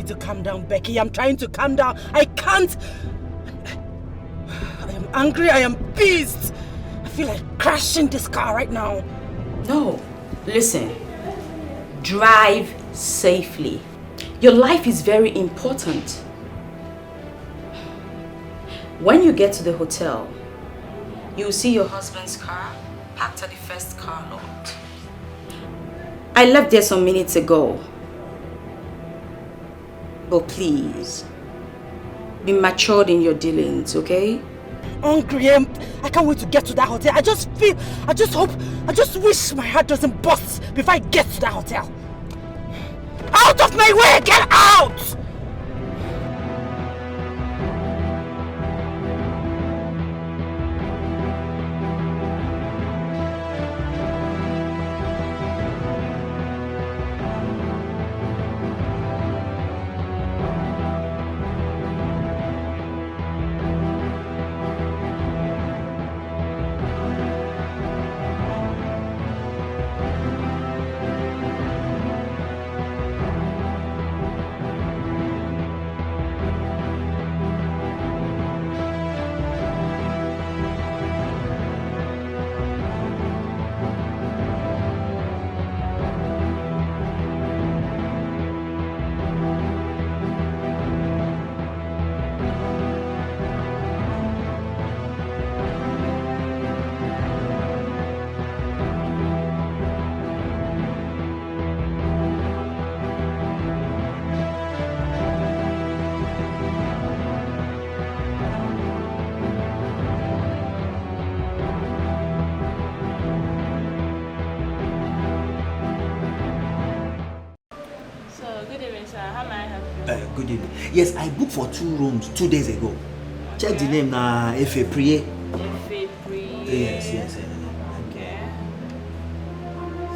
to calm down, Becky. I'm trying to calm down. I can't. I am angry. I am pissed. I feel like crashing this car right now. No. Listen. Drive safely. Your life is very important. When you get to the hotel, you'll see your husband's car parked at the first car lot. I left there some minutes ago. But please, be matured in your dealings, okay? Hungry. I can't wait to get to that hotel. I just wish my heart doesn't bust before I get to that hotel. Out of my way! Get out! Good evening. Yes, I booked for 2 rooms 2 days ago. Check the name now, F.A. Priye. F.A. Priye. Yes. Okay.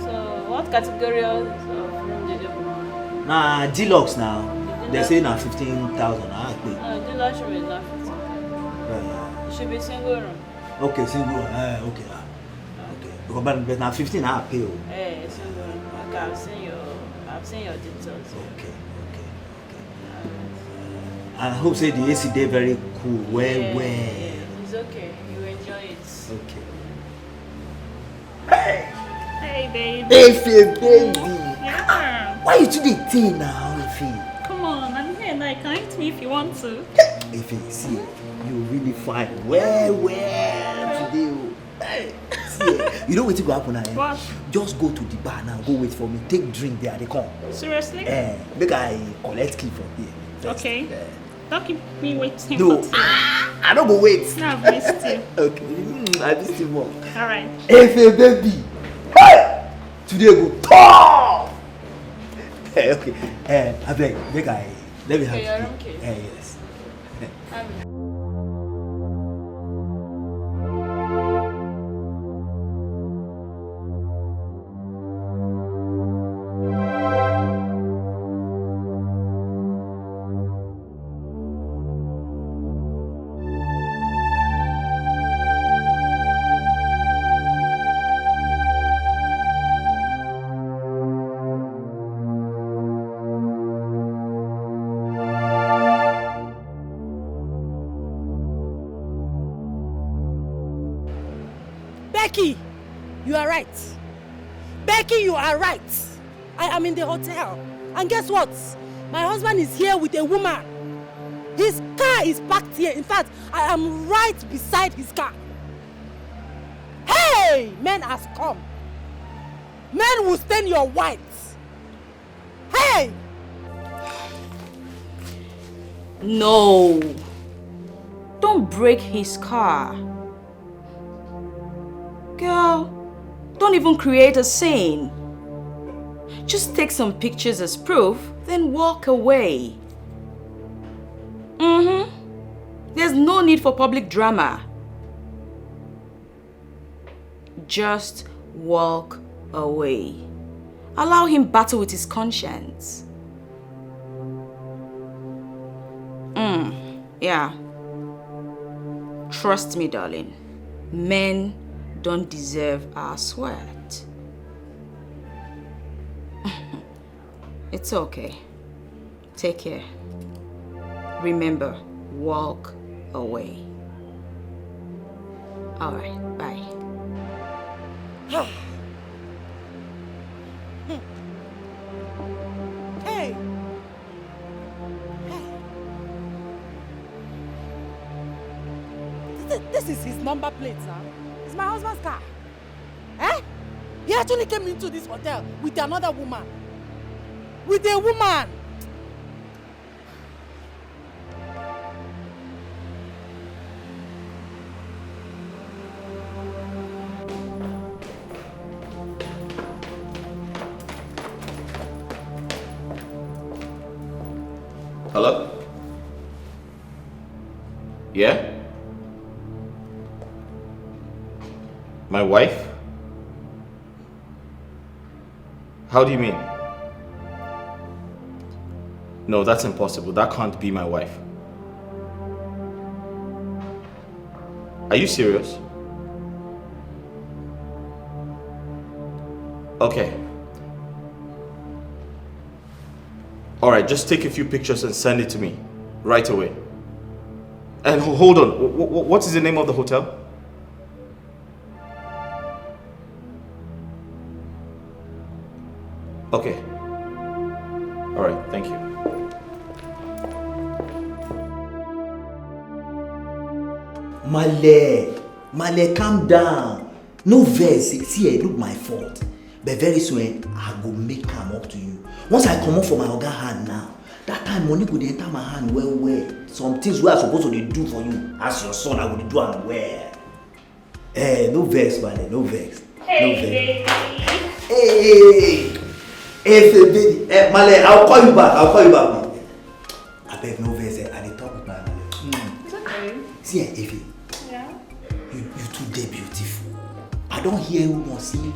So, what category of room did you book? Nah, deluxe now. They say now 15,000. Deluxe room is not 15,000. It should be single room. Okay, single room. Okay. But now 15 I pay. Single room. Okay, I've seen your details. Okay. I hope say the AC day very cool. Well. It's okay. You enjoy it. Okay. Hey, baby. Baby. Yeah. Why you do the thing now, Ify? Come on, I'm here now. You can eat me if you want to. Ify, see, you really fine. Well today. Hey, see, you know what will happen now? What? Just go to the bar now. Go wait for me. Take drink there. They come. Seriously? Make I collect key from here. First. Okay. Don't keep me waiting. No, I don't go wait. No, I've missed you. Okay, I missed you more. Alright. If baby, hey! Today go top. Okay. I beg, let me have your own case. Yes. Becky, you are right. Becky, you are right. I am in the hotel. And guess what? My husband is here with a woman. His car is parked here. In fact, I am right beside his car. Hey! Men has come. Men will stain your white. Hey! No. Don't break his car. Girl, don't even create a scene. Just take some pictures as proof, then walk away. There's no need for public drama. Just walk away. Allow him battle with his conscience. Yeah. Trust me, darling. Men don't deserve our sweat. It's okay. Take care. Remember, walk away. All right, bye. Hey! This is his number plate, sir. It's my husband's car. Eh? He actually came into this hotel with another woman. With a woman! Hello? Yeah? My wife? How do you mean? No, that's impossible. That can't be my wife. Are you serious? Okay. Alright, just take a few pictures and send it to me right away. And hold on, what is the name of the hotel? Okay. Alright, thank you. Male, calm down. No vex. See, look my fault. But very soon, I go make come up to you. Once I come up for my organ hand now, that time money go enter my hand well. Some things we are supposed to do for you. As your son, I will do and well. No vex, Male, no vex. Hey, Hey, baby. Male, I'll call you back. I beg no vex. I dey talk with my Male. It's okay. See, Effie. Yeah. You too dey beautiful. I don't hear who won't see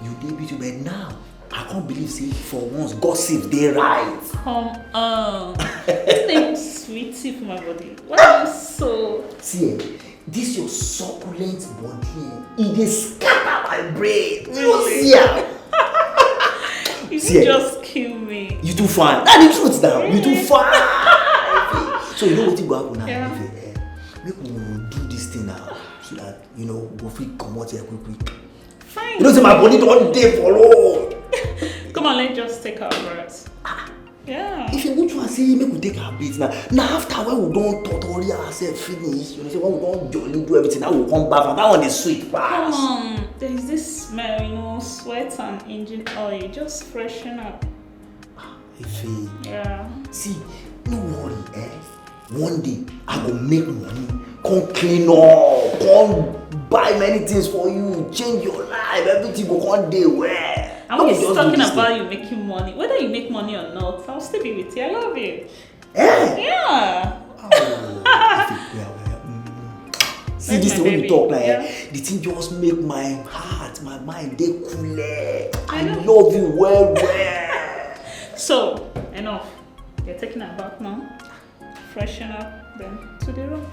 you dey beautiful, but now I can't believe say for once gossip dey right. Come on. This name sweetie for my body. Why are you so... See, this your succulent body, it dey scatter my brain. You see am? You See, just kill me. you too fine. That the truth now. You too fine. So you know wetin go happen now? Yeah. Make we do this thing now so that go fit comot here quick. Fine. You know say my body don dey for long. Come on, let's just take our breaths. Yeah. If you go to say make we take our beats now after when we don totori ourselves finish, say when we don jolly do everything, now we come back and that one is sweet pass. Come on, there is this smell, sweat and engine oil. Just freshen up. Ife, Yeah. see, no worry, one day I go make money, come clean up, come buy many things for you, change your life, everything go come dey well. I'm always talking about you making money. Whether you make money or not, I'll still be with you. I love you. Yeah. See That's this my thing when you baby. talk like Yeah. the thing just make my heart, my mind dey cool. I know. love you well. So, enough. You're taking a bath now. Freshen up, then to the room.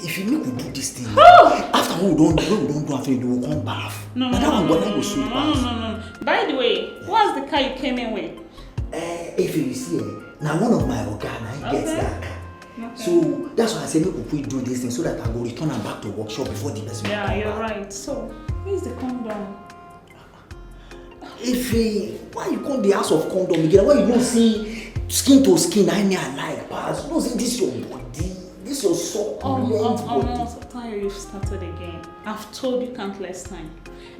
If you make we do this thing, after when we don't do after you will come bath. No. That one go sweet pass. No. By the way, what's the car you came in with? If you see, now one of my organ, I get that car. Okay. So that's why I say make we do this thing so that I go return am back to workshop before the person Yeah, come you're back. right. So, where's the condom? Why you come the house of condom again? Why you don't see skin to skin? I like pass. You don't see this your body, this your succulent body. I'm so tired you've started again. I've told you countless times.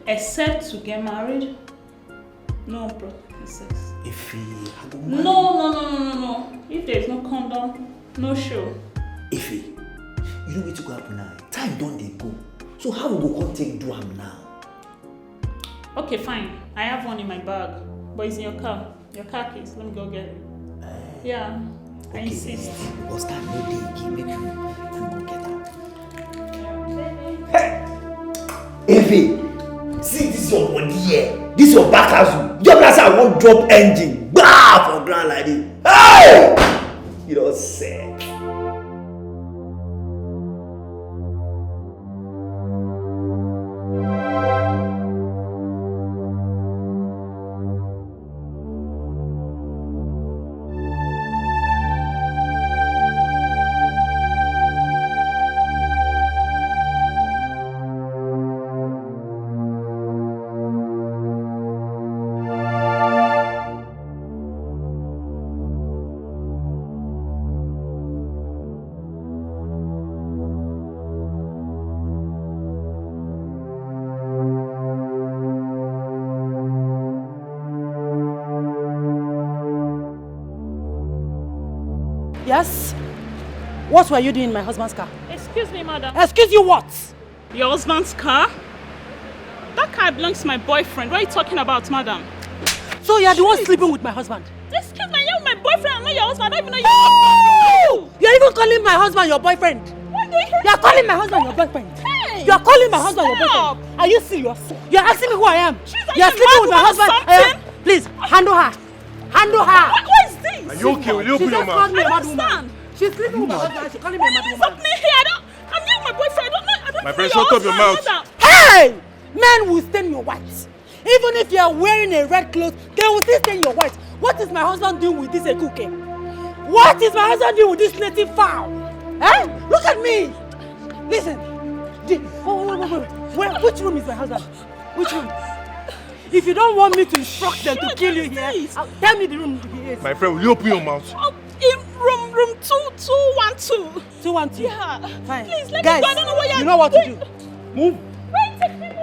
Except to get married, no practical sex. I go marry. No. If there's no condom, no show. You know where to go happen now? Time don't they go. So how we go come take do am now? Okay, fine. I have one in my bag, but it's in your car. Your car keys. Let me go get it. Yeah, I insist. Because that no day again, make you go get am. See this your body here. This your back as you. Just I won't drop engine. Bah for ground like this. Hey! You don't say. Yes? What were you doing in my husband's car? Excuse me, madam. Excuse you what? Your husband's car? That car belongs to my boyfriend. What are you talking about, madam? So you're the one sleeping with my husband? Excuse me, you're my boyfriend. I'm not your husband. I don't even know you. Oh! You're even calling my husband your boyfriend. What do you You're calling my husband your boyfriend. Hey! You're calling my husband your Stop! boyfriend. Are you serious? You're asking me who I am. Chizzy, You're are you sleeping with my mad husband. or something? Please, handle her. Handle her. What is this? Are you okay? Will you She open your just called mouth? me a I mad don't woman. understand. She's sleeping with my husband. She's calling me a mad What is woman. happening here? I'm here with my boyfriend. I don't My know friend, your shut up your husband, mouth. madam. Hey! Men will stain your white. Even if you are wearing a red cloth, they will still stain your white. What is my husband doing with this cookie? What is my husband doing with this native fowl? Eh? Look at me. Listen. Wait. Which room is my husband? Which room? If you don't want me to instruct them to kill you here, tell me the room he is. My friend, will you open your mouth? In room 212. 212. Yeah. Fine. Please let Guys, me go. I don't know what you're you know what to do. Move. Wait, take me to.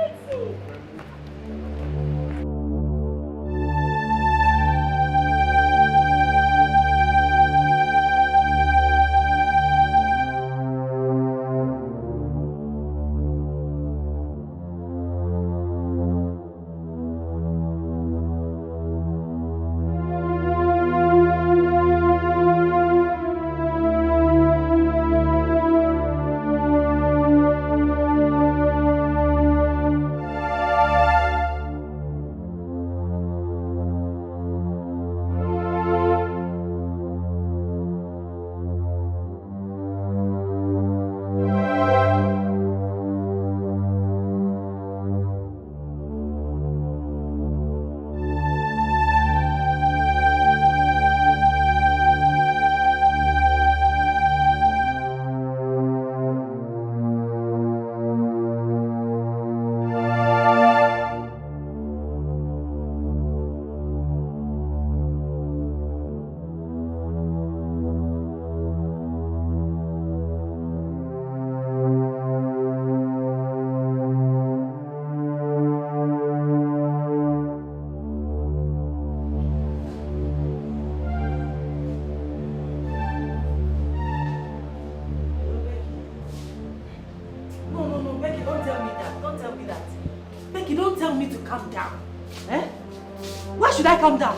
should I calm down?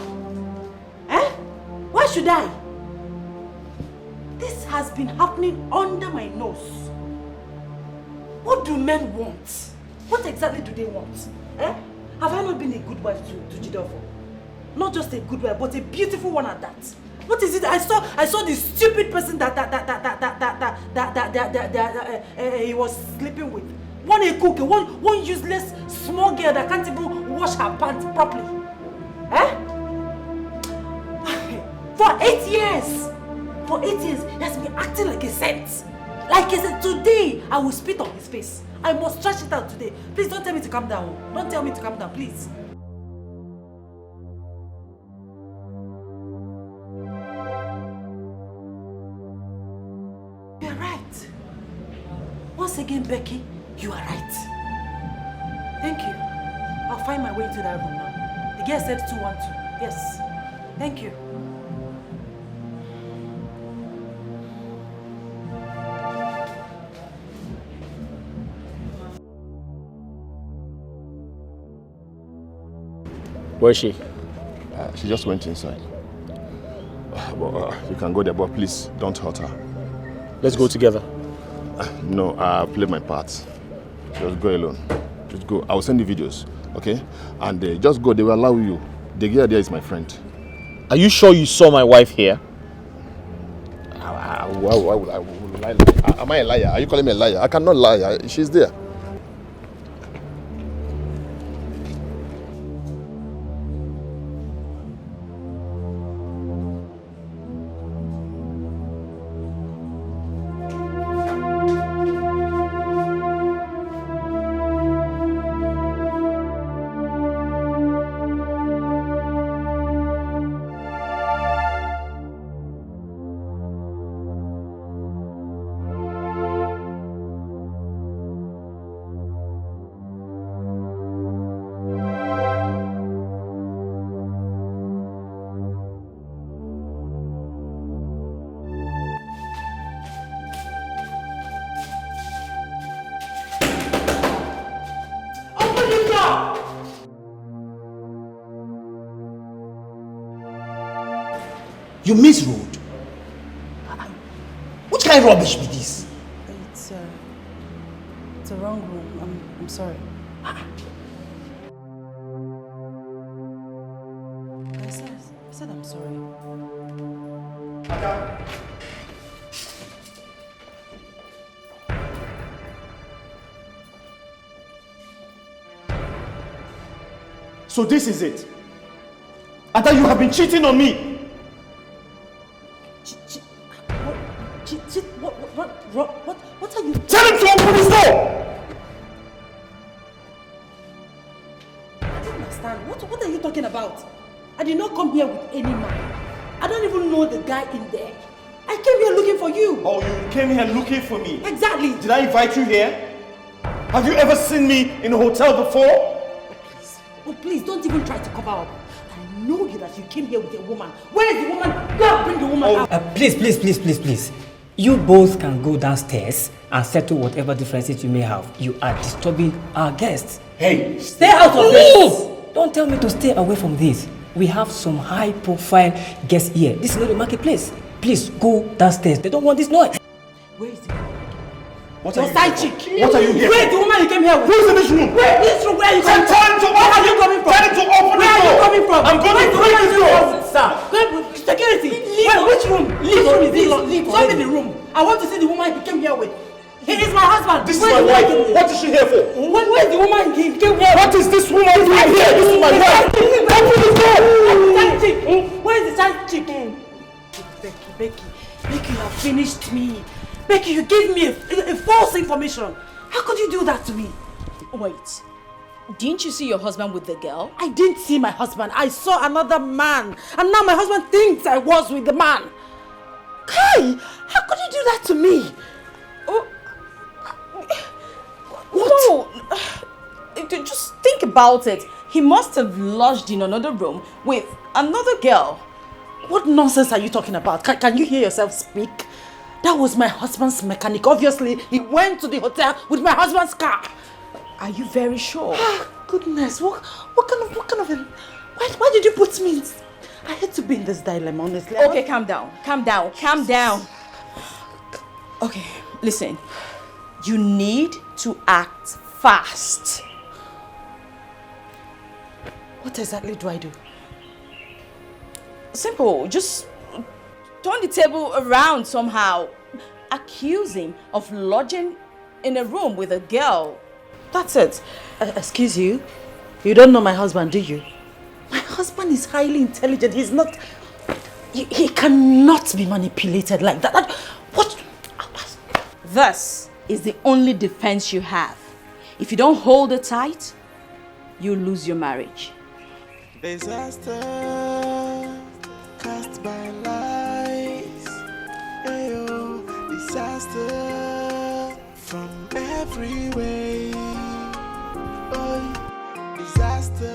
Eh? Why should I? This has been happening under my nose. What do men want? What exactly do they want? Eh? Have I not been a good wife to Jidofo? Not just a good wife, but a beautiful one at that. What is it? I saw this stupid person that he was sleeping with. One a cook, one useless small girl that can't even wash her pants properly. Eh? For 8 years, he has been acting like a saint. Like I said, today I will spit on his face. I must trash it out today. Please don't tell me to calm down. Don't tell me to calm down, please. You are right. Once again, Becky, you are right. Thank you. I'll find my way into that room now. The girl said 212. Yes. Thank you. Where is she? She just went inside. You can go there, but please don't hurt her. Let's go together. No, I'll play my part. Just go alone. Just go. I will send you videos, okay? And just go. They will allow you. The girl there is my friend. Are you sure you saw my wife here? Why would I lie? Am I a liar? Are you calling me a liar? I cannot lie. She's there. You misroad. Which kind of rubbish be this? It's the wrong room. I'm sorry. I said I'm sorry. So this is it. And that you have been cheating on me. What are you... Tell him to open his door! I don't understand. What are you talking about? I did not come here with any man. I don't even know the guy in there. I came here looking for you. Oh, you came here looking for me? Exactly. Did I invite you here? Have you ever seen me in a hotel before? Oh, please, don't even try to cover up. I know you that you came here with a woman. Where is the woman? Go bring the woman out. Please. You both can go downstairs and settle whatever differences you may have. You are disturbing our guests. Hey, Stay out of this! Don't tell me to stay away from this. We have some high-profile guests here. This is not the marketplace. Please go downstairs. They don't want this noise. Where is the woman? what Your are you side here chick. for? What are you here Where is for? the woman you came here with? Who's in this room? Where? This room, where are you coming from? Tell him to Where open are you coming from? Tell him to open Where the are you door. coming from? I'm going Where is to the woman break you this came door. here with? Sir, security. Where? Which room? Which room is this? Show me the room. I want to see the woman he came here with. He is my husband. This is my wife. What is she here for? Where is the woman he came here with? What is this woman doing here? This is my wife. Open the door. Side chick. Where is the side chick? Becky, you have finished me. Becky, you gave me a false information. How could you do that to me? Wait. Didn't you see your husband with the girl? I didn't see my husband. I saw another man. And now my husband thinks I was with the man. Kai, how could you do that to me? No. Just think about it. He must have lodged in another room with another girl. What nonsense are you talking about? Can you hear yourself speak? That was my husband's mechanic. Obviously, he went to the hotel with my husband's car. Are you very sure? Goodness, what kind of a... Why did you put me in... I hate to be in this dilemma, honestly. Okay, calm down. Okay, listen. You need to act fast. What exactly do I do? Simple. Just turn the table around somehow. Accuse him of lodging in a room with a girl. That's it. Excuse you? You don't know my husband, do you? My husband is highly intelligent. He's not... He cannot be manipulated like that. What? Thus is the only defense you have. If you don't hold it tight, you lose your marriage. Disaster cast by lies. Ayo, disaster from every way. Oh, disaster,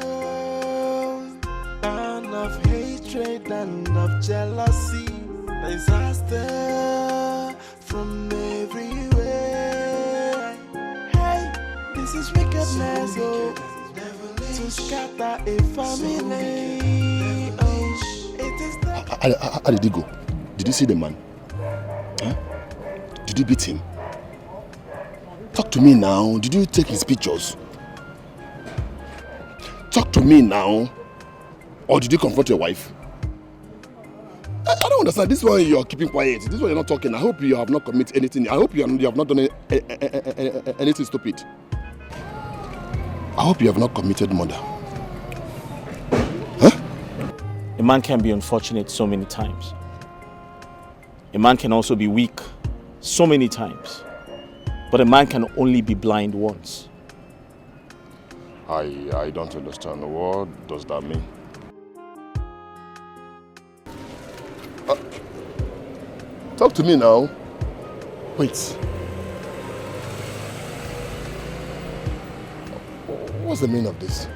and of hatred and of jealousy. Disaster from every way. Hey, this is wickedness, oh. To scatter a family. Oh, it is the... How did he go? Did you see the man? Huh? Did you beat him? Talk to me now. Did you take his pictures? Talk to me now. Or did you confront your wife? I don't understand. This one you are keeping quiet. This one you're not talking. I hope you have not committed anything. I hope you have not done anything stupid. I hope you have not committed murder. Huh? A man can be unfortunate so many times. A man can also be weak so many times. But a man can only be blind once. I don't understand. What does that mean? Talk to me now. Wait. What's the meaning of this?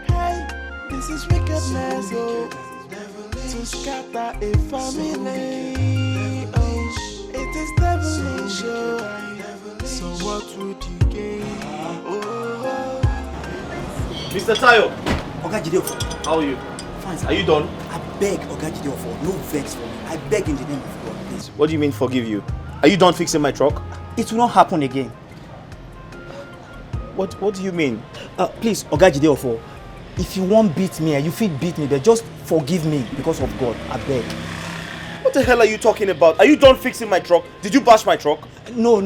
Hey, this is wickedness, oh. To scatter a family. Oh, it is devilish, oh. So what would you gain? Oh. Mr. Tayo, Okay, Jide. how are you? fine, sir. Are you done? I beg Oga Jideofo, no vex for me. I beg in the name of God, please. What do you mean forgive you? Are you done fixing my truck? It will not happen again. What do you mean? Please, Oga Jideofo, if you won't beat me, you feel beat me, but just forgive me because of God. I beg. What the hell are you talking about? Are you done fixing my truck? Did you bash my truck? No,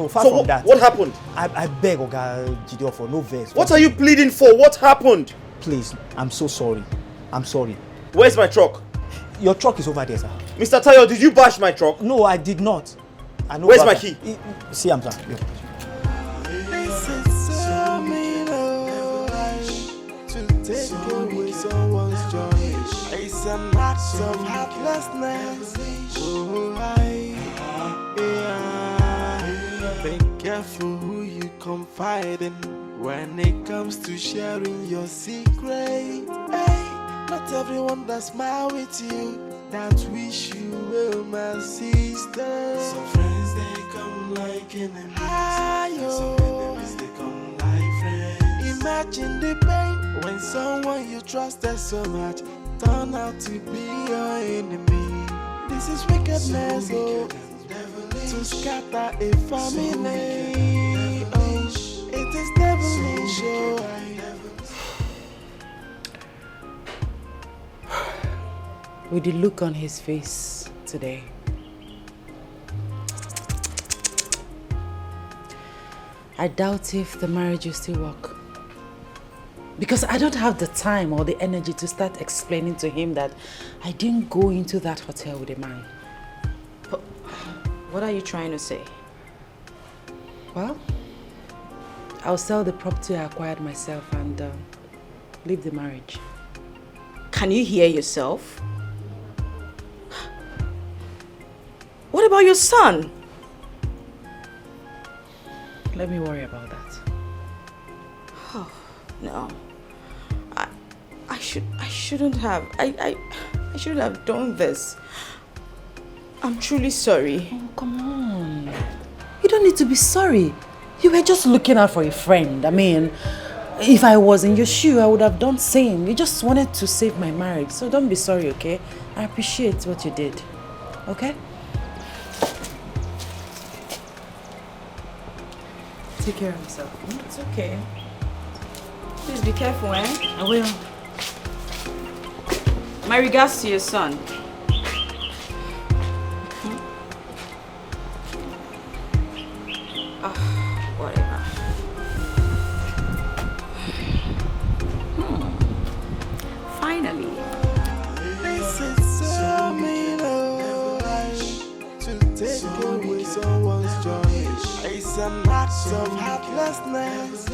far from that. What happened? I beg Oga Jideofo, no vex. What are you pleading for? What happened? Please, I'm so sorry. I'm sorry. Where's my truck? Your truck is over there, sir. Mr. Tayo, did you bash my truck? No, I did not. I know. Where's my key? See, I'm sir. Yeah. Take away someone's joy. It's an act of heartlessness. Be careful who you confide in when it comes to sharing your secret. Not everyone that smile with you that wish you well, my sister. Some friends they come like enemies. Some enemies they come like friends. Imagine the pain when someone you trusted so much turn out to be your enemy. This is wickedness, to scatter a family. Oh, it is devilish. With the look on his face today, I doubt if the marriage will still work. Because I don't have the time or the energy to start explaining to him that I didn't go into that hotel with a man. But what are you trying to say? Well, I'll sell the property I acquired myself and leave the marriage. Can you hear yourself? What about your son? Let me worry about that. Oh, no. I shouldn't have. I shouldn't have done this. I'm truly sorry. Oh, come on. You don't need to be sorry. You were just looking out for a friend. I mean, if I was in your shoe, I would have done same. You just wanted to save my marriage. So don't be sorry, okay? I appreciate what you did. Okay? Take care of yourself. It's okay. Please be careful, eh? I will. My regards to your son. Whatever. Finally. This is so mean, to take away someone's joy. It's an act of heartlessness.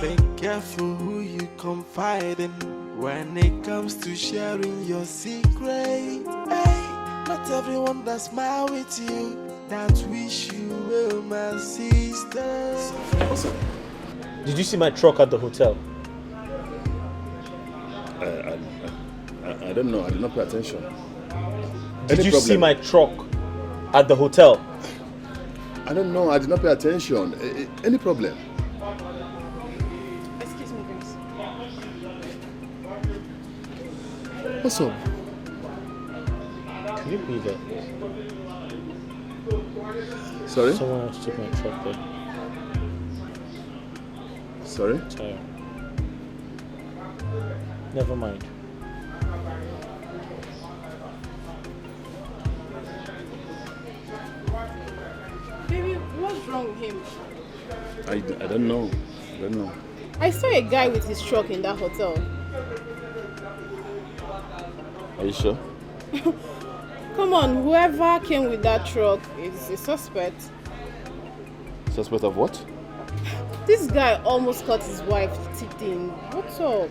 Be careful who you confide in when it comes to sharing your secret. Not everyone that smile with you that wish you well, my sister. Did you see my truck at the hotel? I don't know. I did not pay attention. Did you see my truck at the hotel? I don't know. I did not pay attention. Any problem? Excuse me, Grace. What's up? Can you believe that? Sorry? Someone else took my truck there. Sorry? Tire. Never mind. Baby, what's wrong with him? I don't know. I don't know. I saw a guy with his truck in that hotel. Are you sure? Come on, whoever came with that truck is a suspect. Suspect of what? This guy almost cut his wife teeth in. What's up?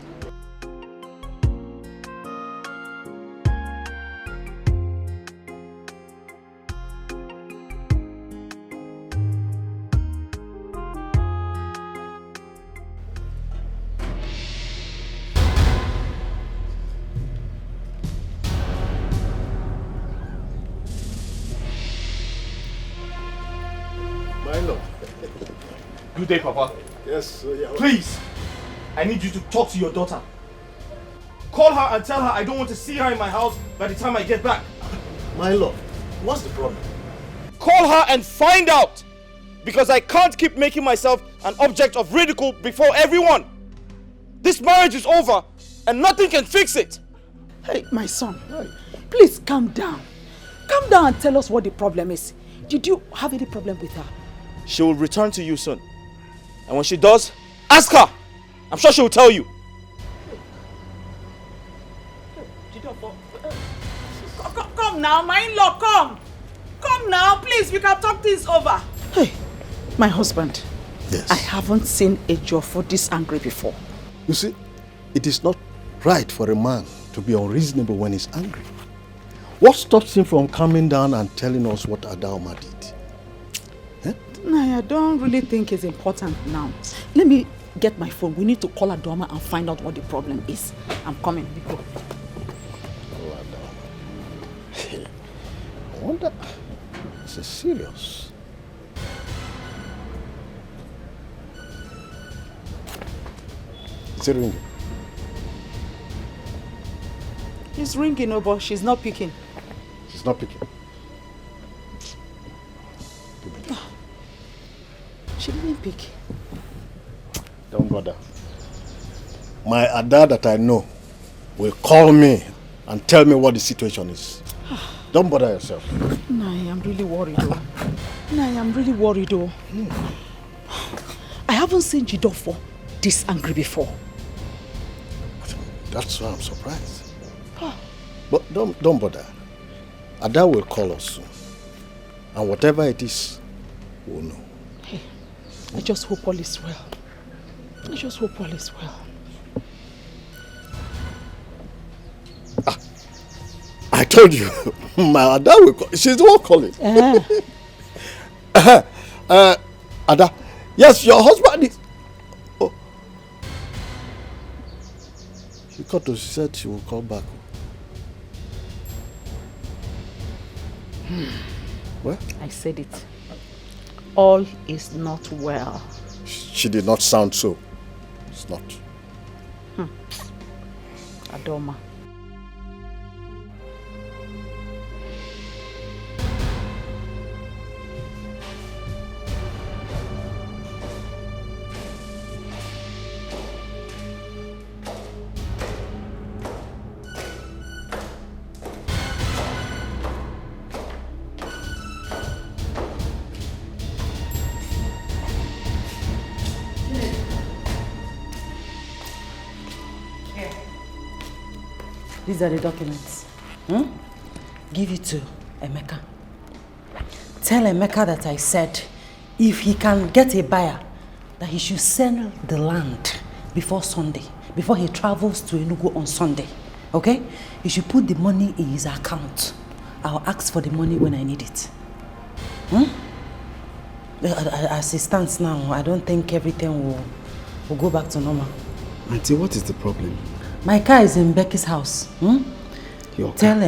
My love. Good day, Papa. Yes, yeah. Please, I need you to talk to your daughter. Call her and tell her I don't want to see her in my house by the time I get back. My lord, what's the problem? Call her and find out! Because I can't keep making myself an object of ridicule before everyone. This marriage is over and nothing can fix it. Hey, my son, please calm down. Calm down and tell us what the problem is. Did you have any problem with her? She will return to you soon. And when she does, ask her. I'm sure she will tell you. Come now, my in-law, come. Come now, please, we can talk this over. Hey, my husband. Yes. I haven't seen a Jofo this angry before. You see, it is not right for a man to be unreasonable when he's angry. What stops him from coming down and telling us what Adaoma did? I don't really think it's important now. Let me get my phone. We need to call Adaoma and find out what the problem is. I'm coming. We go. I wonder, this is serious. Is it ringing? It's ringing, but she's not picking. She's not picking. She didn't pick. Don't bother. My Ada that I know will call me and tell me what the situation is. Don't bother yourself. No, I'm really worried though. I haven't seen Jidofo this angry before. That's why I'm surprised. But don't bother. Ada will call us soon. And whatever it is, we'll know. Hey, I just hope all is well. I told you, my Ada will call. She's the one calling. Ada, yes, your husband is... Oh. She called us, she said she will call back. Well? I said it. All is not well. She did not sound so. It's not. Adaoma. These are the documents. Give it to Emeka. Tell Emeka that I said if he can get a buyer, that he should sell the land before Sunday, before he travels to Enugu on Sunday. Okay? He should put the money in his account. I'll ask for the money when I need it. As it stands now, I don't think everything will go back to normal. Auntie, what is the problem? My car is in Becky's house. Your car? Tell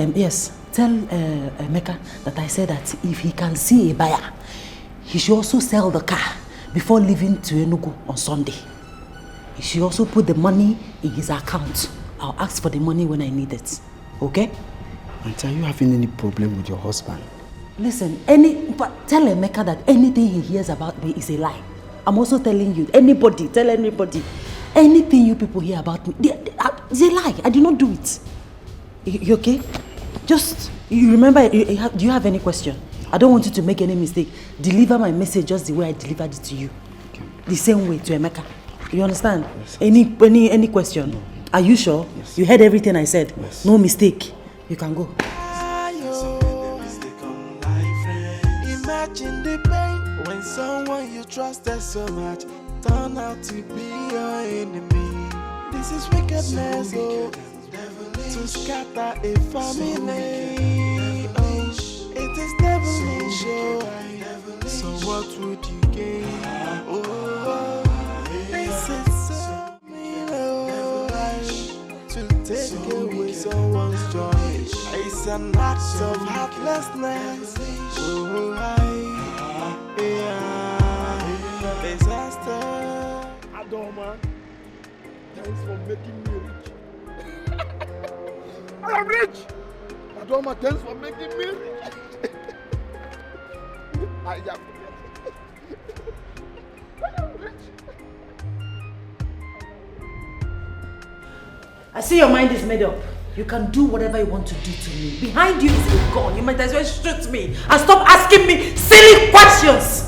Emeka that I said that if he can see a buyer, he should also sell the car before leaving to Enugu on Sunday. He should also put the money in his account. I'll ask for the money when I need it. Okay? Auntie, are you having any problem with your husband? Listen, tell Emeka that anything he hears about me is a lie. I'm also telling you, tell anybody. Anything you people hear about me, it's a lie. I did not do it. You okay? Just, you remember, do you have any question? I don't want you to make any mistake. Deliver my message just the way I delivered it to you. Okay. The same way to Emeka. You understand? Yes. Any question? No. Are you sure? Yes. You heard everything I said? Yes. No mistake. You can go. Imagine the pain when someone you trusted so much turn out to be your enemy. This is wickedness, to scatter a family. It is devilish, so what would you gain? This is so to take away someone's joy. It's an act of heartlessness. Disaster. Adaoma, thanks for making me rich. I am rich! Adoma, thanks for making me rich. I am rich. I see your mind is made up. You can do whatever you want to do to me. Behind you is a gun. You might as well shoot me and stop asking me silly questions.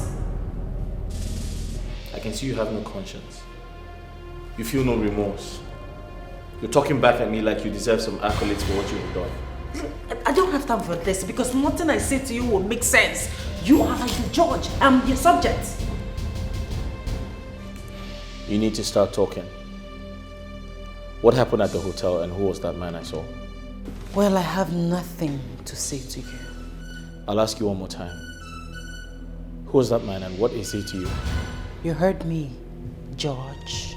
I can see you have no conscience. You feel no remorse. You're talking back at me like you deserve some accolades for what you have done. I don't have time for this because nothing I say to you will make sense. You are like the judge. I'm your subject. You need to start talking. What happened at the hotel and who was that man I saw? Well, I have nothing to say to you. I'll ask you one more time. Who was that man and what is he to you? You heard me, George.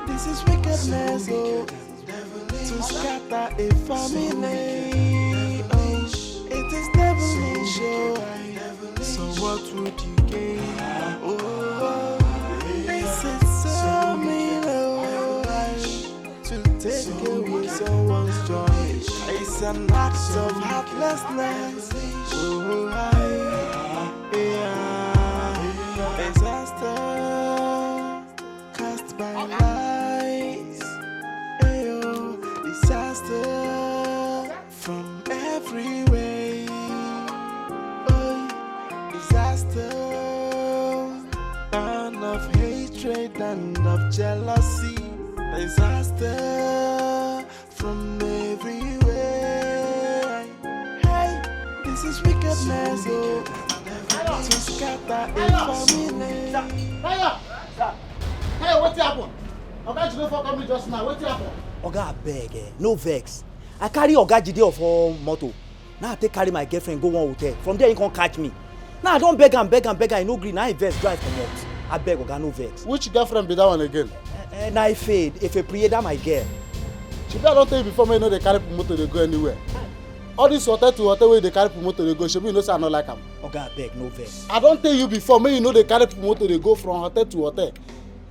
This is wickedness, oh, to scatter a family. Oh, it is devilish, oh. So what would you gain? Oh, this is so mean, oh, to take away someone's joy. It's an act of heartlessness. Oh, disaster cast by lies. Ayo, disaster from every way. Oh, disaster, and of hatred and of jealousy. Disaster from every way. Hey, this is wickedness, oh, to scatter a family. Hey, what happened? Oga Jide for coming just now. What happened? Oga, abeg, no vex. I carry Oga Jide for motor. Now I take carry my girlfriend go one hotel. From there he can't catch me. Now I don't beg and I no gree. Now I vex drive come out. I beg Oga, no vex. Which girlfriend be that one again? Now I fade. If I pray that my girl. She don't tell you before me you know they carry motor they go anywhere. All this hotel to hotel where they carry motor they go. She you know say I not like them. Oga, abeg, no vex. I don't tell you before me you know they carry motor they go from hotel to hotel.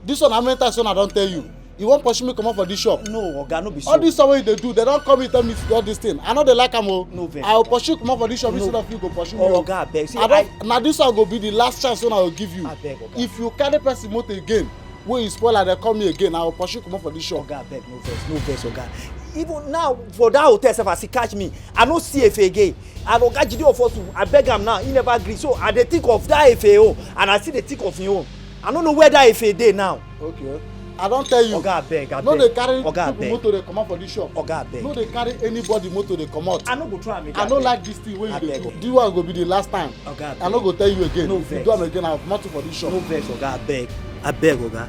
This one how many times I don't tell you. You won't push me come out for this shop. No, Oga, no be so. All this way they do, they don't come and tell me to do this thing. I know they like them. No vex. I will pursue come out for this shop instead of you go pursue me. Oga, abeg. See, now this one will be the last chance when I will give you. Abeg, Oga. If you carry person motor again, when you spoil and they call me again, I will pursue come out for this shop. Oga, abeg, no vex, Oga. Even now for that hotel sef as he catch me, I no see Efe again. And Oga Jide of us, I beg am now, he never agree. So I dey think of that Efe own, and I still dey think of him own. I no know where that Efe dey now. Okay. I don't tell you. Oga, abeg. No dey carry Oga, people motor dey come out for this shop. Oga, abeg. No dey carry anybody motor dey come out. I no go try am again. I no like this thing wey you dey do. This one go be the last time. Oga, abeg. I no go tell you again. No if you vex. do am again, I have nothing for this shop. No vex, Oga, abeg. Abeg, Oga.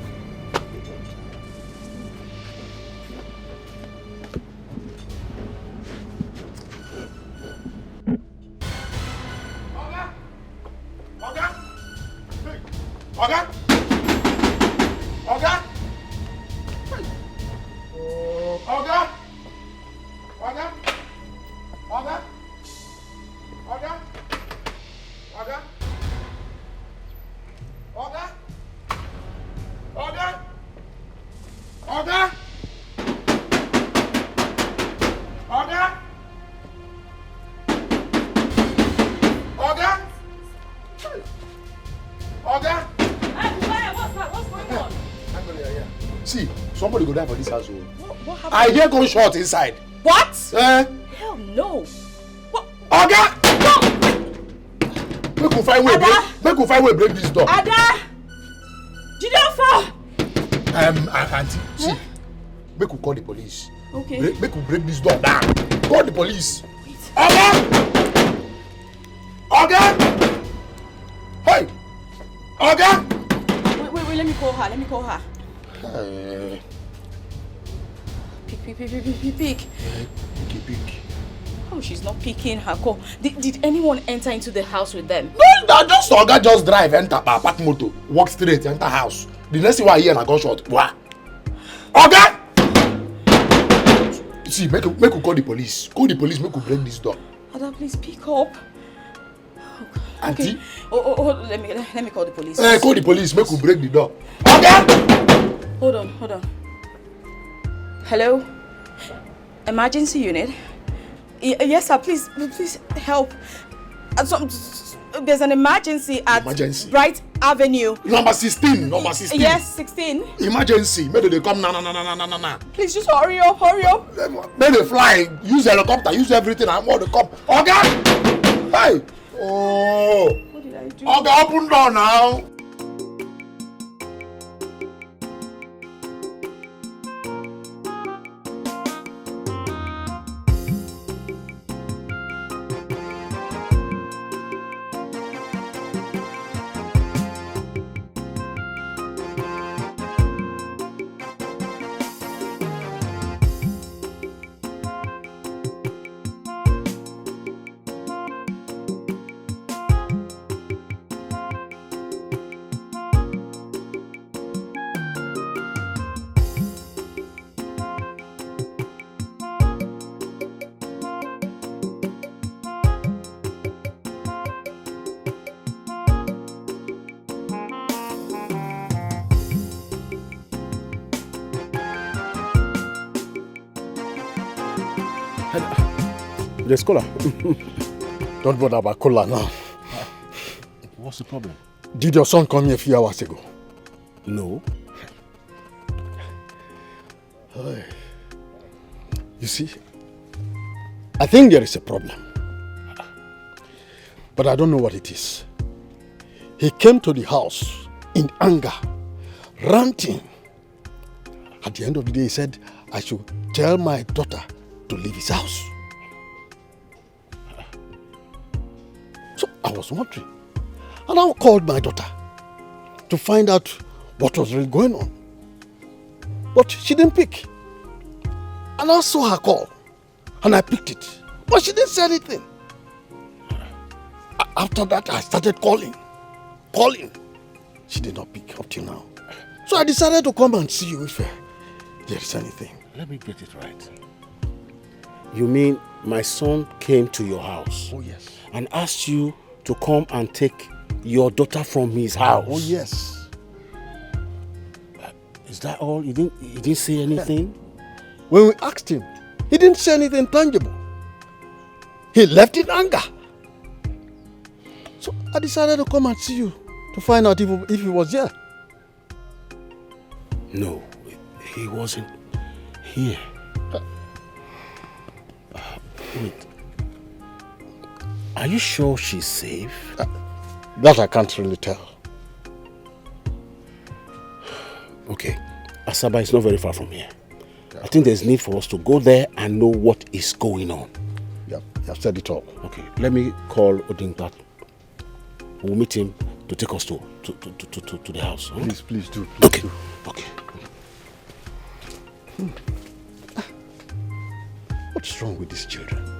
Oga! Oga! Oga! Oga! Oga! Oga! Oga! Oga! Oga! Oga! Oga! Oga! Oga! What's going on? See, Somebody go die for this house. What happened? I hear gunshot inside. What? Hell no. What? Oga! Make we find way break this door. Ada! Jidofo! Auntie, see. Make we call the police. Okay. Make we break this door down. Call the police. Oga! Hey! Oga! Wait, let me call her. Pick. Oh, she's not picking her call. Did anyone enter into the house with them? No, just Oga just drive, enter park motor, walk straight, enter house. The next thing I hear na gunshot. What? Oga! See, make we call the police. Call the police, make we break this door. Ada, please pick up. Auntie? Okay. Oh, let me call the police. Call the police, make we break the door. Oga! Hold on. Hello? Emergency unit? Yes, sir. Please help. There's an emergency at Bright Avenue. Number 16. Yes, 16. Emergency. Maybe they come now. Please just hurry up. Maybe they fly. Use helicopter. Use everything. I'm all the cop. Oga! Hey! Oh! What did I do? Oga, open door now. There's cola. Don't bother about cola now. What's the problem? Did your son come here a few hours ago? No. You see, I think there is a problem. But I don't know what it is. He came to the house in anger, ranting. At the end of the day, he said, I should tell my daughter to leave his house. So I was wondering. And I called my daughter to find out what was really going on. But she didn't pick. And I saw her call. And I picked it. But she didn't say anything. After that, I started calling. She did not pick up till now. So I decided to come and see you if there is anything. Let me get it right. You mean my son came to your house? Oh, yes. And asked you to come and take your daughter from his house? Oh, yes. Is that all? He didn't say anything? When we asked him, he didn't say anything tangible. He left in anger. So I decided to come and see you to find out if he was there. No, he wasn't here. Wait. Are you sure she's safe? That I can't really tell. Okay. Asaba is not very far from here. Yeah. I think there's need for us to go there and know what is going on. Yeah, you have said it all. Okay, let me call Odingbat. We'll meet him to take us to the house. Huh? Please do. Okay. What's wrong with these children?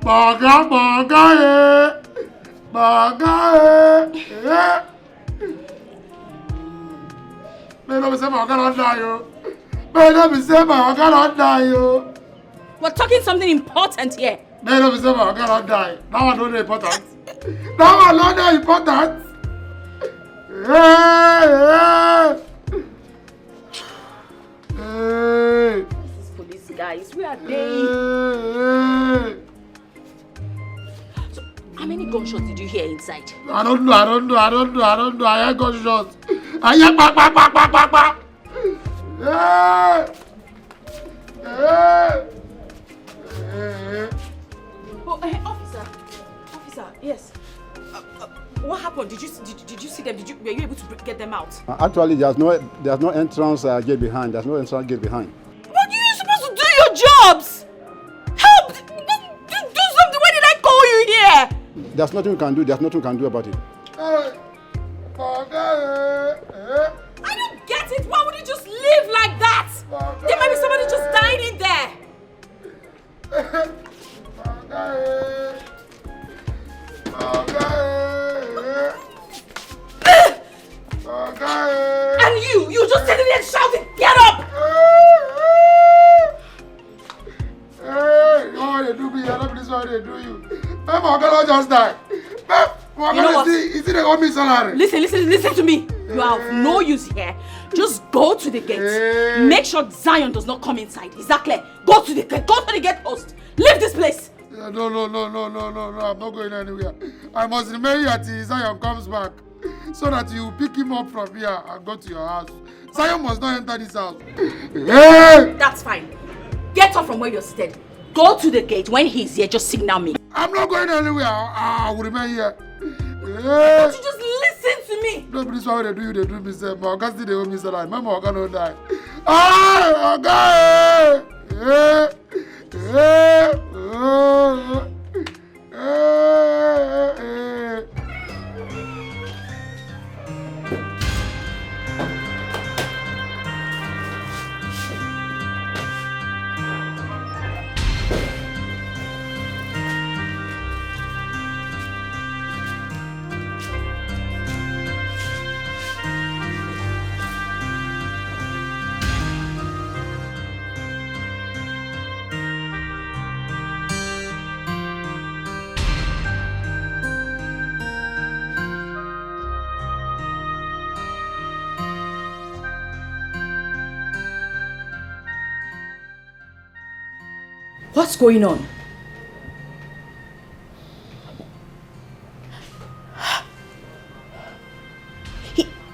We're talking something important here. That one not important. That one not important. These police guys, where are they? So, how many gunshots did you hear inside? I don't know. I hear gunshots. I hear back. Oh, officer, yes. What happened? Did you see them? Were you able to get them out? Actually, there's no entrance gate behind. There's no entrance gate behind. But you're supposed to do your jobs. Help! Do something. Why did I call you here? There's nothing we can do. There's nothing we can do about it. I don't get it. Why would you just leave like that? There might be somebody just dying in there. And you just sitting there shouting, get up! Hey, what they do me? I don't believe what they do you. My God just died. You know what? Is it they got me salary? Listen to me. You are of no use here. Just go to the gate. Make sure Zion does not come inside. Is that clear? Go to the gate post. Leave this place. No. I'm not going anywhere. I must remain here till Zion comes back. So that you pick him up from here and go to your house. Zion must not enter this house. Hey! That's fine. Get up from where you're seated. Go to the gate. When he's here, just signal me. I'm not going anywhere. I will remain here. Don't you just listen to me? No, but this is what they do me. Say, my God still they owe me salary. My God don't die. Ah, God! What's going on?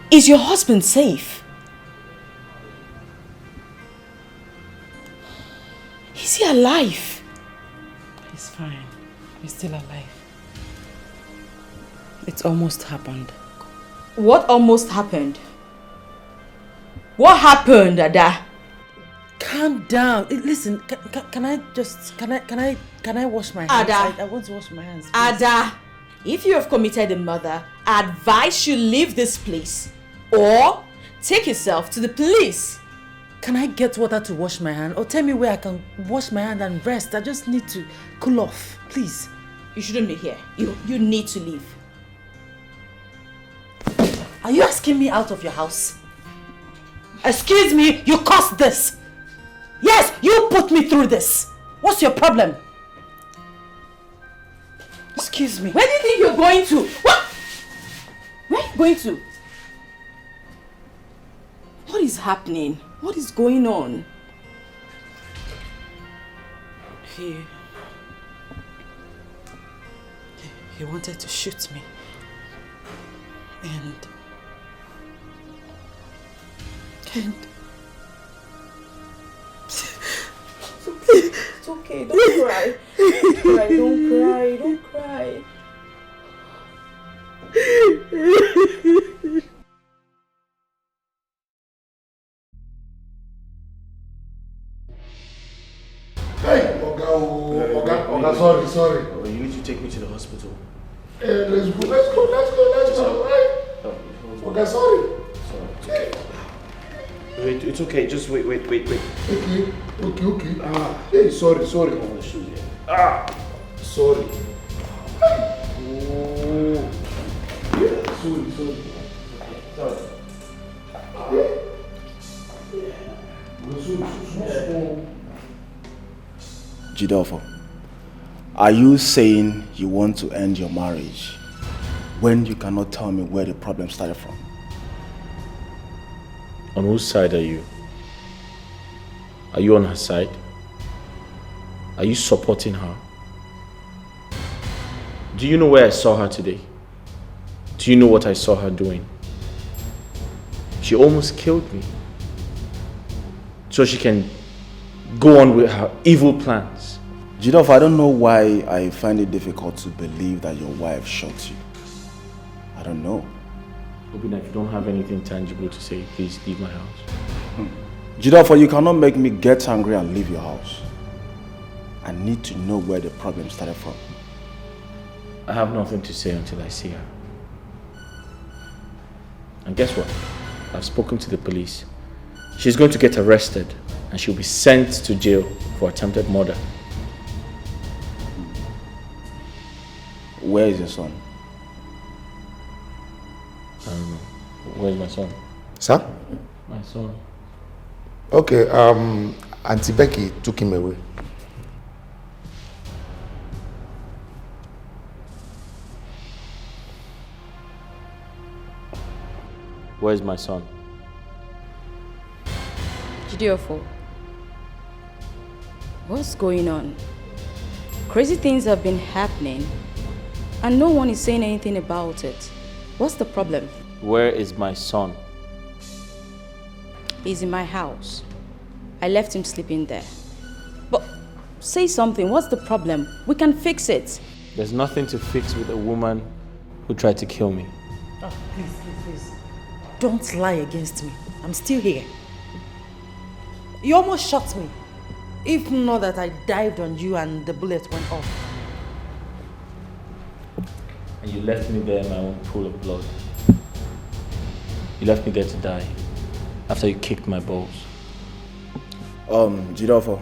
Is your husband safe? Is he alive? He's fine. He's still alive. It's almost happened. What almost happened? What happened, Ada? Calm down. Listen, can I wash my hands? Ada. I want to wash my hands. Please. Ada, if you have committed a murder, I advise you leave this place or take yourself to the police. Can I get water to wash my hand? Or tell me where I can wash my hand and rest. I just need to cool off, please. You shouldn't be here. You need to leave. Are you asking me out of your house? Excuse me, you caused this. Yes, you put me through this. What's your problem? Excuse me. Where do you think you're going to? What? Where are you going to? What is happening? What is going on? He wanted to shoot me. And it's okay, don't cry. Don't cry. Hey, Oga, sorry. Oh, you need to take me to the hospital. Let's go. Hey. Oga, sorry. Wait, it's okay. Just wait. Okay. Hey, sorry. Sorry. Oh. Yeah, sorry. Jidolfo, are you saying you want to end your marriage when you cannot tell me where the problem started from? On whose side are you? Are you on her side? Are you supporting her? Do you know where I saw her today? Do you know what I saw her doing? She almost killed me. So she can go on with her evil plans. Jidolfo, I don't know why I find it difficult to believe that your wife shot you. I don't know. Obina, if you don't have anything tangible to say, please leave my house. Jidolfo, you cannot make me get angry and leave your house. I need to know where the problem started from. I have nothing to say until I see her. And guess what? I've spoken to the police. She's going to get arrested and she'll be sent to jail for attempted murder. Where is your son? I don't know. Where's my son? Sir? My son. Okay, Auntie Becky took him away. Where's my son? Jidolfo, what's going on? Crazy things have been happening and no one is saying anything about it. What's the problem? Where is my son? He's in my house. I left him sleeping there. But say something, what's the problem? We can fix it. There's nothing to fix with a woman who tried to kill me. Oh, please. Don't lie against me. I'm still here. You almost shot me. If not that I dived on you and the bullet went off. And you left me there in my own pool of blood. You left me there to die after you kicked my balls. Jidolfo,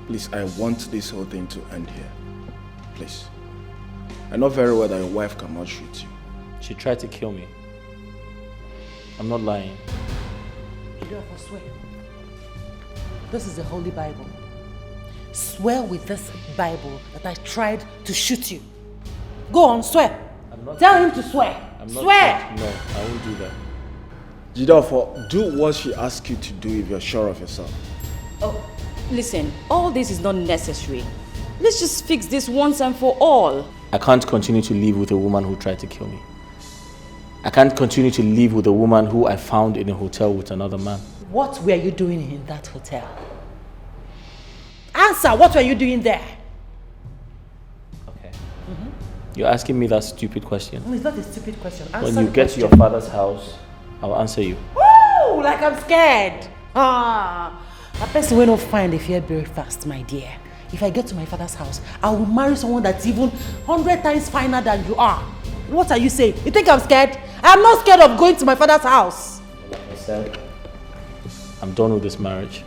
please, I want this whole thing to end here. Please. I know very well that your wife cannot shoot you. She tried to kill me. I'm not lying. Jidolfo, swear. This is the Holy Bible. Swear with this Bible that I tried to shoot you. Go on, swear. Tell him to swear. Swear! No, I won't do that. Jidolfo, do what she asks you to do if you're sure of yourself. Oh, listen, all this is not necessary. Let's just fix this once and for all. I can't continue to live with a woman who tried to kill me. I can't continue to live with a woman who I found in a hotel with another man. What were you doing in that hotel? Answer, what were you doing there? Okay. You're asking me that stupid question. No, it's not a stupid question. Answer When you the get question. to your father's house, I'll answer you. Woo! Like I'm scared. A person will not find a fair very fast, my dear. If I get to my father's house, I will marry someone that's even 100 times finer than you are. What are you saying? You think I'm scared? I'm not scared of going to my father's house. Like I said, I'm done with this marriage.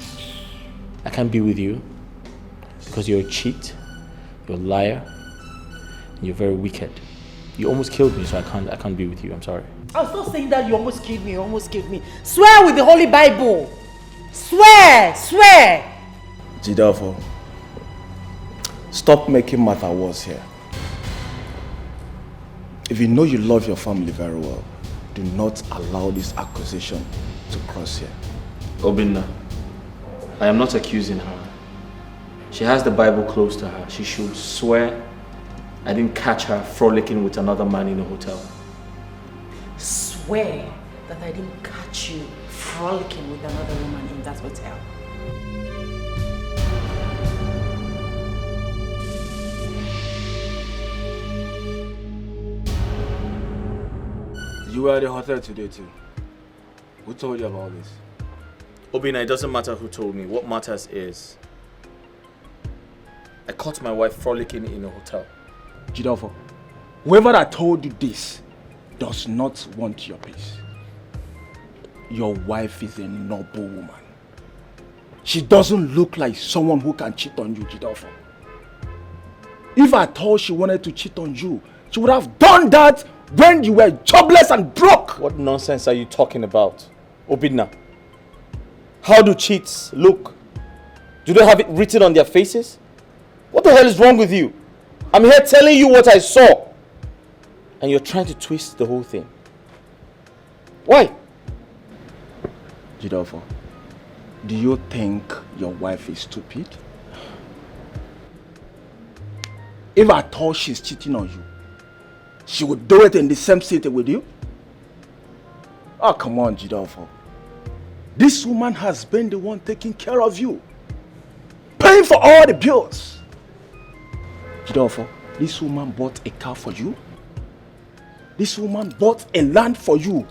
I can't be with you because you're a cheat, you're a liar, and you're very wicked. You almost killed me, so I can't be with you. I'm sorry. I was not saying that you almost killed me. Swear with the Holy Bible. Swear. Jidolfo, stop making matter worse here. If you know you love your family very well, do not allow this accusation to cross here. Obinna, I am not accusing her. She has the Bible close to her. She should swear I didn't catch her frolicking with another man in a hotel. Swear that I didn't catch you frolicking with another woman in that hotel. You were at the hotel today too. Who told you about this? Obinna, it doesn't matter who told me. What matters is I caught my wife frolicking in a hotel. Jidolfo, whoever that told you this does not want your peace. Your wife is a noble woman. She doesn't look like someone who can cheat on you, Jidolfo. If I thought she wanted to cheat on you, she would have done that when you were jobless and broke. What nonsense are you talking about, Obidna? How do cheats look? Do they have it written on their faces? What the hell is wrong with you? I'm here telling you what I saw. And you're trying to twist the whole thing. Why? Jidofo, do you think your wife is stupid? If I thought she's cheating on you, she would do it in the same city with you? Oh, come on, Jidofo. This woman has been the one taking care of you, paying for all the bills. Jidofo, this woman bought a car for you. This woman bought a land for you.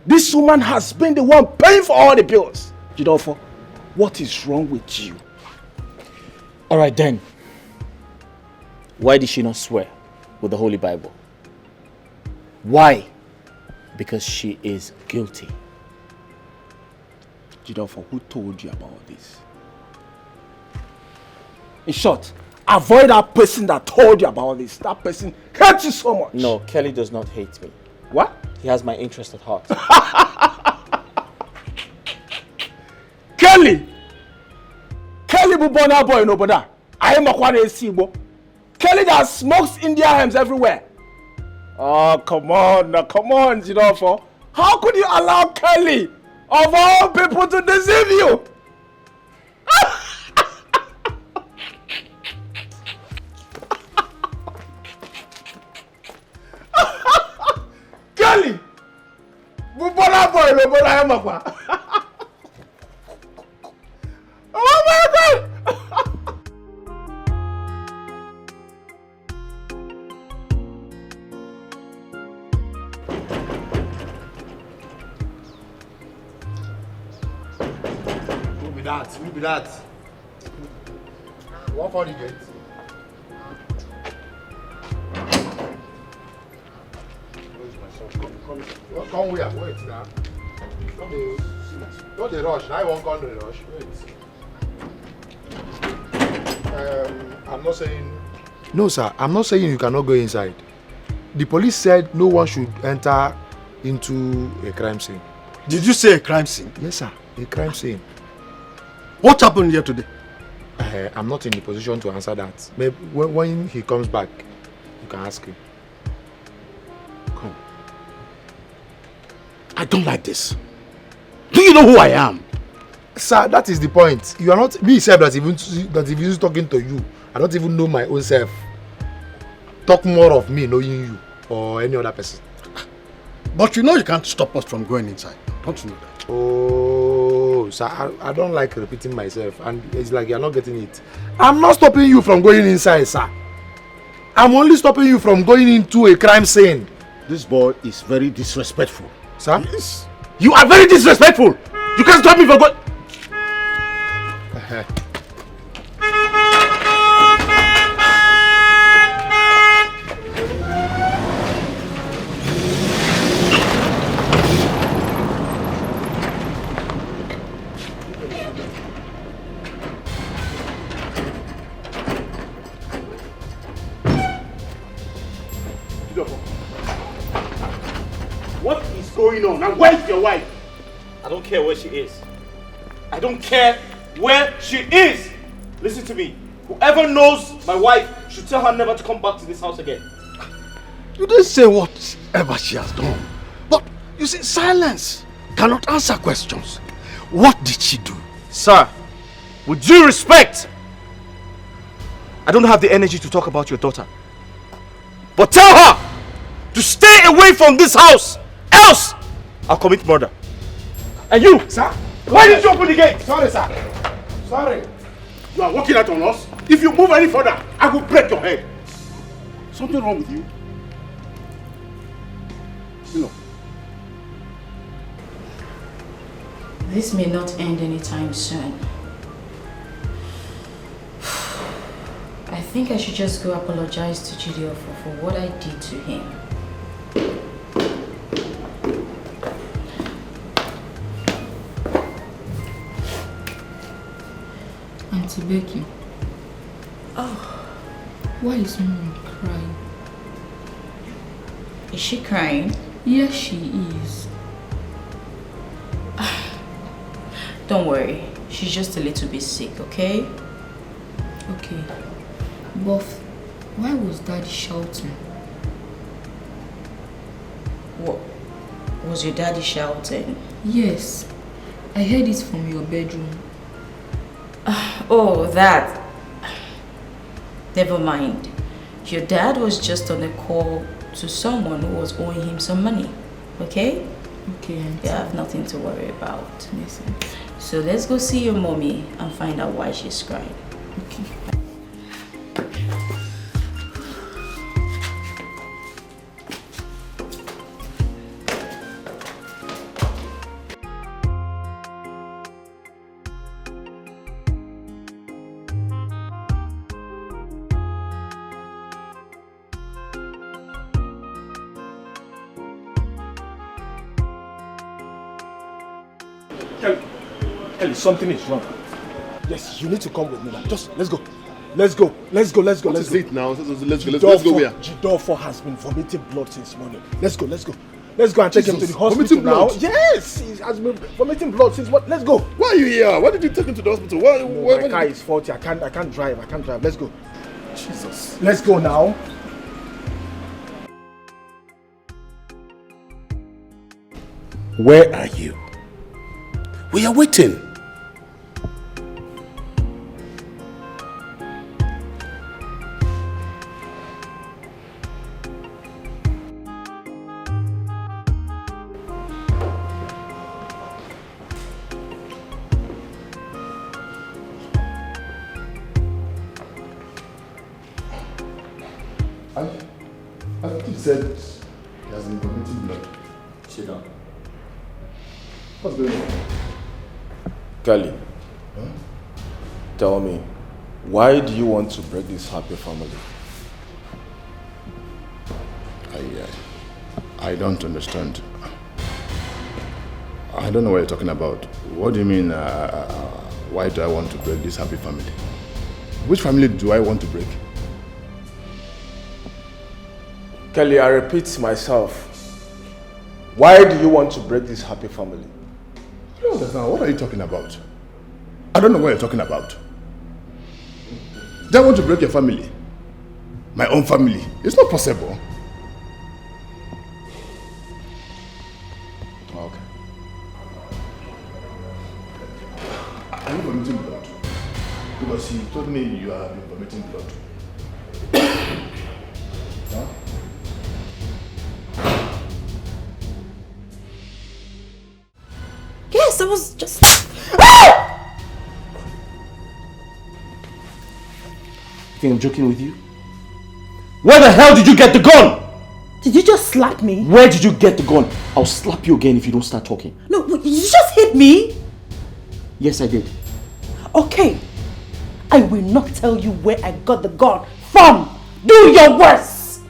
This woman has been the one paying for all the bills. Jidofo, what is wrong with you? Alright then. Why did she not swear with the Holy Bible? Why? Because she is guilty. Jidofo, who told you about this? In short, avoid that person that told you about this. That person hates you so much. No, Kelly does not hate me. What? He has my interest at heart. Kelly! Kelly bubona boy no boda. I am a kwane sibo. Kelly that smokes India hams everywhere. Oh, come on, Jidofo. How could you allow Kelly, of all people, to deceive you? Kelly! Bubona boy no boda I am a kwa. Oh my God! Who be that? What for the gate? Come here, wait now. Don't they rush. Now I won't come to the rush. Wait. I'm not saying... No, sir. I'm not saying you cannot go inside. The police said no one should enter into a crime scene. Did you say a crime scene? Yes, sir. A crime scene. What happened here today? I'm not in the position to answer that. Maybe when he comes back, you can ask him. Come. I don't like this. Do you know who I am? Sir, that is the point. You are not me self that even talking to you. I don't even know my own self. Talk more of me knowing you or any other person. But you know you can't stop us from going inside. Don't you know that? Oh, sir, I don't like repeating myself, and it's like you're not getting it. I'm not stopping you from going inside, sir. I'm only stopping you from going into a crime scene. This boy is very disrespectful. Sir? Yes. You are very disrespectful. You can't stop me from going. What is going on? And where's your wife? I don't care where she is. I don't care where she is. Listen to me. Whoever knows my wife should tell her never to come back to this house again. You didn't say whatever she has done. But you see, silence cannot answer questions. What did she do? Sir, with due respect, I don't have the energy to talk about your daughter. But tell her to stay away from this house, else I'll commit murder. And you, sir, why did you open the gate? Sorry, sir. Sorry. You are walking out on us. If you move any further, I will break your head. Something wrong with you? No. This may not end anytime soon. I think I should just go apologize to Chizzy for what I did to him. Becky. Oh. Why is Mom crying? Is she crying? Yes, she is. Don't worry. She's just a little bit sick, okay? Okay. But why was Daddy shouting? What? Was your daddy shouting? Yes. I heard it from your bedroom. Oh, that. Never mind. Your dad was just on a call to someone who was owing him some money. Okay? Okay, Auntie. You have nothing to worry about. Yes, So let's go see your mommy and find out why she's crying. Okay. Ellie, something is wrong. Yes, you need to come with me now. Just, let's go. Let's go. Let's go. Let's go. What Let's is go. it now? Let's go where? Jidofo has been vomiting blood since morning. Let's go. Let's go. Let's go and take him to the hospital vomiting now. blood? Yes, he has been vomiting blood since what? Let's go. Why are you here? Why did you take him to the hospital? My car is faulty. I can't drive. I can't drive. Let's go. Jesus. Let's go now. Where are you? We are waiting. I thought you said he has been vomiting blood. Sit down. What's going on? Kelly, tell me, why do you want to break this happy family? I don't understand. I don't know what you're talking about. What do you mean, why do I want to break this happy family? Which family do I want to break? Kelly, I repeat myself. Why do you want to break this happy family? I don't understand. What are you talking about? I don't know what you're talking about. Do I want to break your family? My own family? It's not possible. Okay. Are you vomiting blood? Because you told me you have been vomiting blood. Huh? Yes, I was just... You think I'm joking with you? Where the hell did you get the gun? Did you just slap me? Where did you get the gun? I'll slap you again if you don't start talking. No, you just hit me. Yes, I did. Okay. I will not tell you where I got the gun from. Do your worst.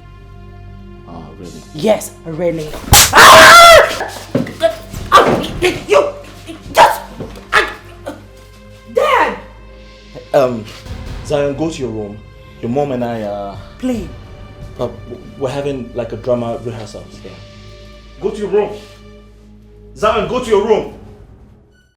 Ah, really? Yes, really. You just... Dad! Zion, go to your room. Your mom and I are... Playing. We're having like a drama rehearsal. Yeah. Go to your room. Zion, go to your room.